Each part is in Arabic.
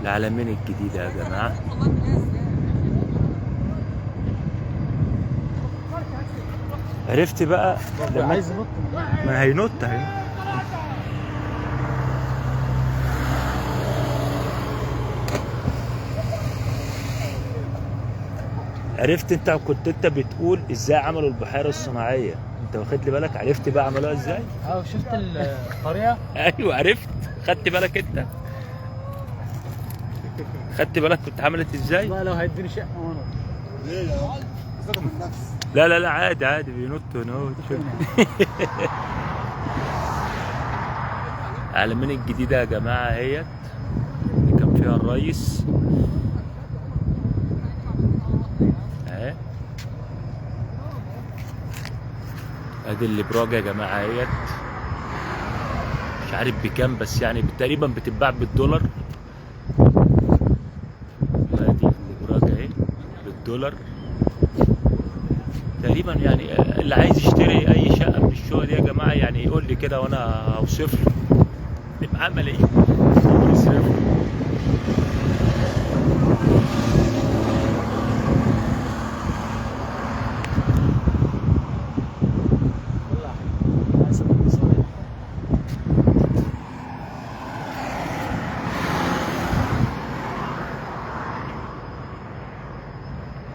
العلمين الجديدة يا جماعة. عرفت بقى لما عايز ينط. ما هينط. عرفت انت كنت بتقول ازاي عملوا البحيرة الصناعية، انت واخد لي بالك؟ عرفت بقى عملوها ازاي؟ شفت الطريقه. ايوه عرفت. خدت بالك انت؟ خدت بالك كنت عملت ازاي؟ بقى لو هيديني شقه وانا ليه يا عم؟ ثقة في النفس. لا لا لا عادي عادي بينطوا هنا. العلمين الجديدة يا جماعة اهيت اللي كان فيها الريس اهي. ادي الابراج يا جماعة اهيت، مش عارف بكام بس يعني تقريبا بتتباع بالدولار. ادي الابراج اهي بالدولار تقريبا. يعني اللي عايز يشتري اي شقة من الشقق دي يا جماعة يعني يقول لي كده وانا هوصف له نبقى عمل ايه يصرف.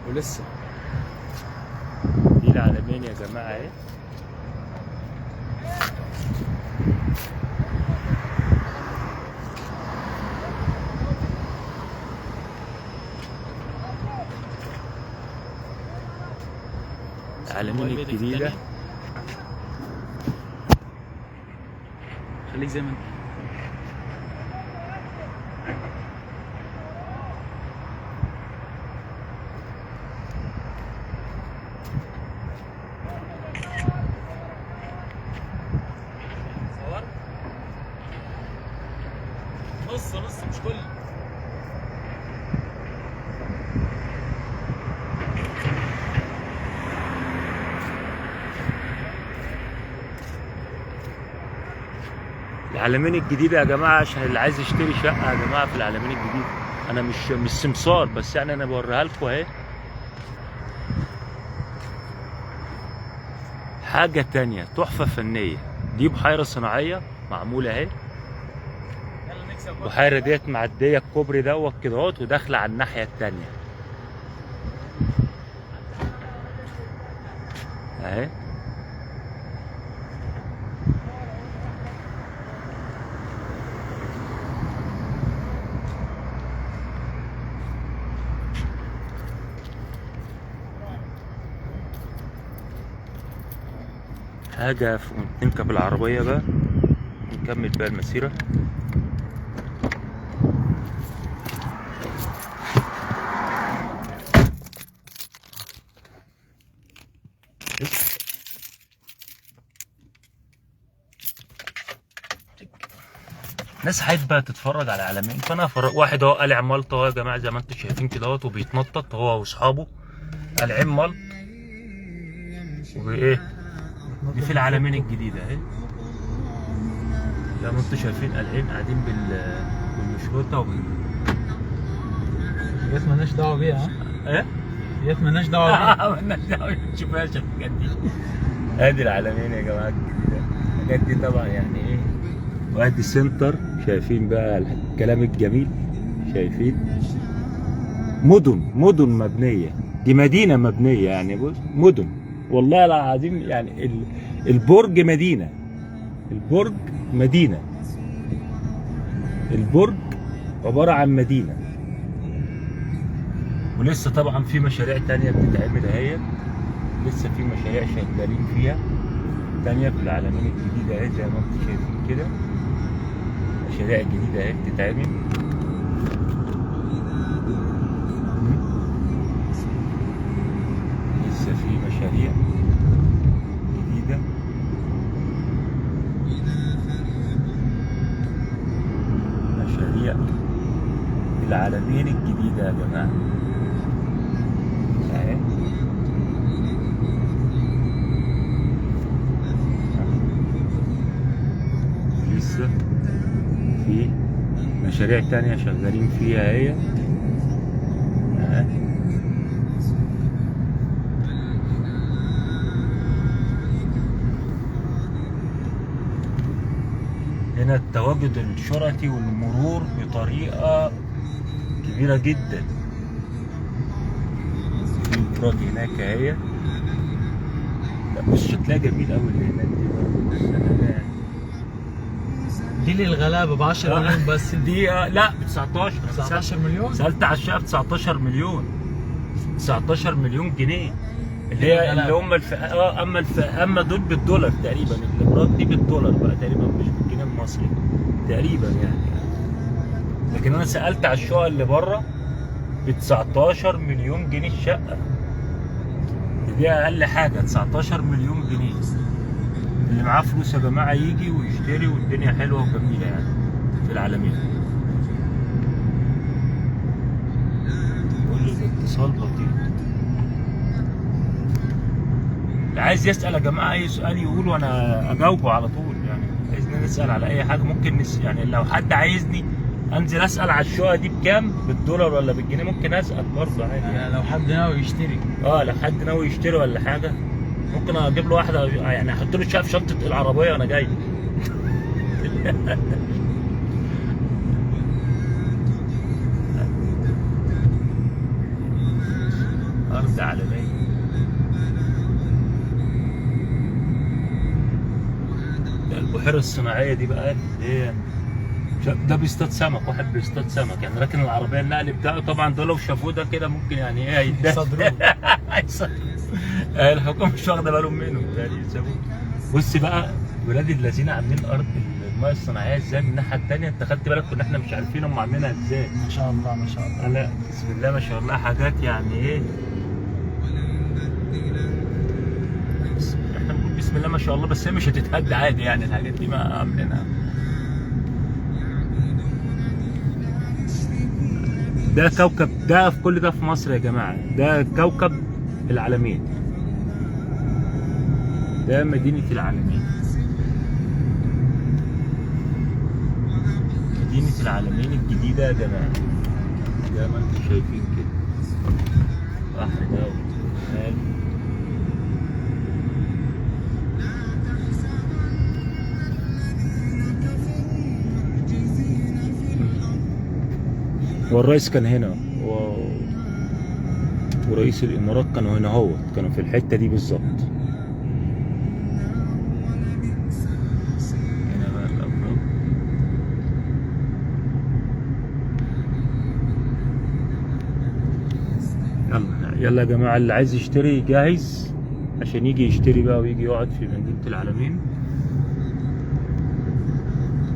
ولسه دي العلمين يا جماعة اهي. العلمين الجديدة. خليك زي ما انت. صور نص نص مش كل. العلمين الجديدة يا جماعة عشان اللي عايز يشتري شقة يا جماعة في العلمين الجديدة. أنا مش سمسار بس يعني أنا بوريها لكم أهي. حاجة تانية تحفة فنية. دي بحيرة صناعية معمولة أهي. يلا نكسب. البحيرة ديت معدية الكوبري دوت كده اهوت وداخلة على الناحية التانية أهي. حاجة نركب العربية بقى نكمل بقى المسيرة. ناس عايز بقى تتفرج على علمين، فانا واحد اهو قلع ملط اهو يا جماعه زي ما انتم شايفين كده اهوت وبيتنطط هو واصحابه قالعين ملط وايه. دي في العلمين الجديده اهي زي ما انتم شايفين قالعين قاعدين بالمشروطه ديت مالناش دعوه بيها. ايه ديت مالناش دعوه بيها. مالناش دعوه ما تشوفهاش الحاجات دي. ادي العلمين يا جماعه الجديده. الحاجات دي طبعا يعني ايه. وادي سنتر شايفين بقى الكلام الجميل. شايفين مدن مبنيه. دي مدينه مبنيه يعني بص مدن والله العظيم يعني البرج مدينه. البرج مدينه. البرج عباره عن مدينه. ولسه طبعا في مشاريع تانية بتتعمل اهي. لسه في مشاريع شغالين فيها تانية في العلمين الجديدة اهي زي ما انتم شايفين كده. مشاريع جديدة اهي بتتعمل. لسه في مشاريع جديدة. مشاريع العلمين الجديدة يا جماعة اهي. لسه في مشاريع تانية شغالين فيها هي. هنا التواجد الشرطي والمرور بطريقة كبيرة جدا. في إبراج هناك اهي. لا بص شكلها جميل أوي اللي هناك دي برضه. بص أنا دي للغلابه ب 10 مليون بس. دي لا ب 19. 19 مليون؟ سألت على الشقة ب 19 مليون. 19 مليون جنيه اللي هي اللي هم اما دول بالدولار تقريبا. الابراج دي بالدولار بقى تقريبا مش بالجنيه المصري تقريبا يعني. لكن انا سألت على الشقة اللي بره ب 19 مليون جنيه الشقة. دي اقل حاجة 19 مليون جنيه. اللي معاه فلوس يا جماعة يجي ويشتري والدنيا حلوة وجميلة يعني في العالمين. كل الاتصال بطيء. اللي عايز يسأل يا جماعة أي سؤال يقول وأنا أجاوبه على طول يعني. عايزني نسأل على أي حاجة ممكن يعني لو حد عايزني أنزل أسأل على الشقة دي بكام بالدولار ولا بالجنيه ممكن أسأل برضه عادي يعني. لو حد ناوي يشتري. لو حد ناوي يشتري ولا حاجة ممكن أجيب له واحدة يعني أحط له الشقة في شنطة العربية وأنا جاي. أرض عالمية. البحيرة الصناعية دي بقى اللي ده بيصطاد سمك. واحد بيصطاد سمك يعني راكن العربية النقل بتاعه. طبعا دول لو شافوه ده كده ممكن يعني ايه هيصدروه. الحكومة مش واخدة بالهم منه تقريبا سابوه. بص بقى ولاد الذين عاملين الأرض المياه الصناعية ازاي من الناحية التانية. انت خدت بالك كنا احنا مش عارفين هم عاملينها ازاي. ما شاء الله ما شاء الله. لا بسم الله ما شاء الله حاجات يعني ايه. احنا بنقول بسم الله ما شاء الله بس هي مش هتتهد عادي يعني. الحاجات دي ما عاملينها. ده كوكب. ده في كل ده في مصر يا جماعة. ده كوكب العالمين. ده مدينة العالمين. مدينة العالمين الجديدة يا جماعة. زي ما انتم شايفين كده. بحر ده وجمال. والرئيس كان هنا ورئيس الامارات كانوا هنا كانوا في الحته دي بالظبط. هنا بقى الابراج. يلا يا جماعه اللي عايز يشتري جاهز عشان يجي يشتري بقى ويجي يقعد في مدينه العالمين.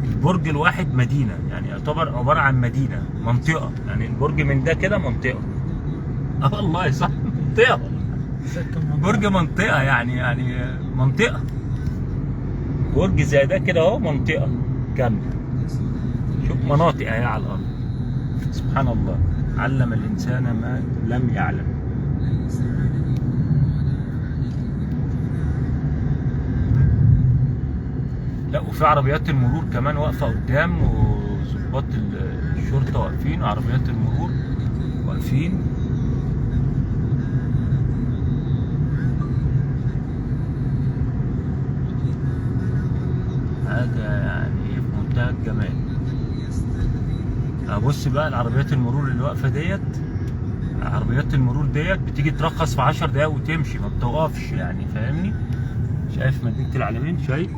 البرج الواحد مدينة يعني يعتبر عبارة عن مدينة منطقة يعني. البرج من ده كده منطقة. والله صح منطقة. برج منطقة يعني منطقة. برج زي ده كده اهو منطقة كاملة. شوف مناطق اهي على الأرض. سبحان الله علم الإنسان ما لم يعلم. لا وفي عربيات المرور كمان واقفة قدام وظباط الشرطة واقفين وعربيات المرور واقفين. حاجة يعني في منتهى الجمال. بص بقى العربيات المرور اللي واقفة ديت. عربيات المرور ديت بتيجي ترخص في 10 دقايق وتمشي ما بتوقفش يعني فاهمني. شايف مدينة العالمين شايف.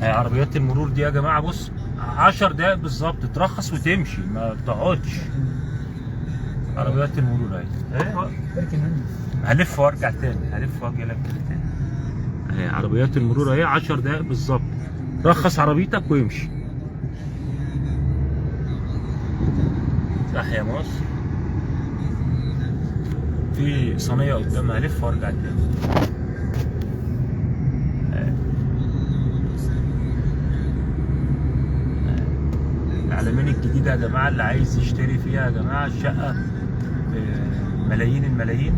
عربيات المرور دي يا جماعه بص 10 دقايق بالظبط ترخص وتمشي ما بتقعدش. عربيات المرور اهي. هلف وارجع تاني. هلف واجي لك تاني. اهي عربيات المرور اهي 10 دقايق بالظبط. رخص عربيتك ويمشي. تحيا مصر. في صينيه قدامها هلف وارجع تاني. العالمين الجديدة يا جماعة اللي عايز يشتري فيها يا جماعة الشقة ملايين الملايين.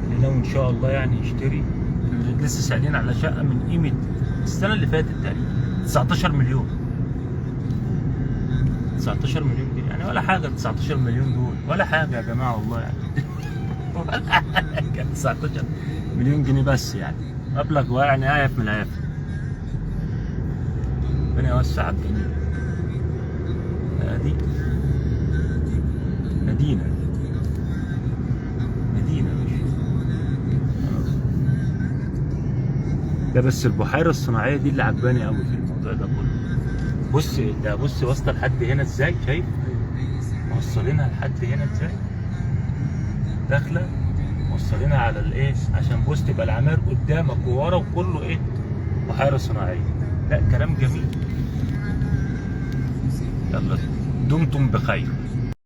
اللي ناوي إن شاء الله يعني يشتري. لسه سائلين على شقة من قيمة السنه اللي فاتت تقريبا 19 مليون. 19 مليون جنيه يعني ولا حاجه. 19 مليون دول ولا حاجه يا جماعه والله يعني. ولا حاجه. 19 مليون جنيه بس يعني مبلغ يعني آيف من الآيف. ربنا يوسع على الجميع. ادي مدينه مش ده بس. البحيره الصناعيه دي اللي عجباني قوي في الموضوع ده كله. بص واصله لحد هنا ازاي، شايف موصلينها لحد هنا ازاي، داخله موصلينها على الايه عشان بص تبقى العماير قدامك وورا وكله ايه بحيره صناعيه. لا كلام جميل. يلا دمتم بخير.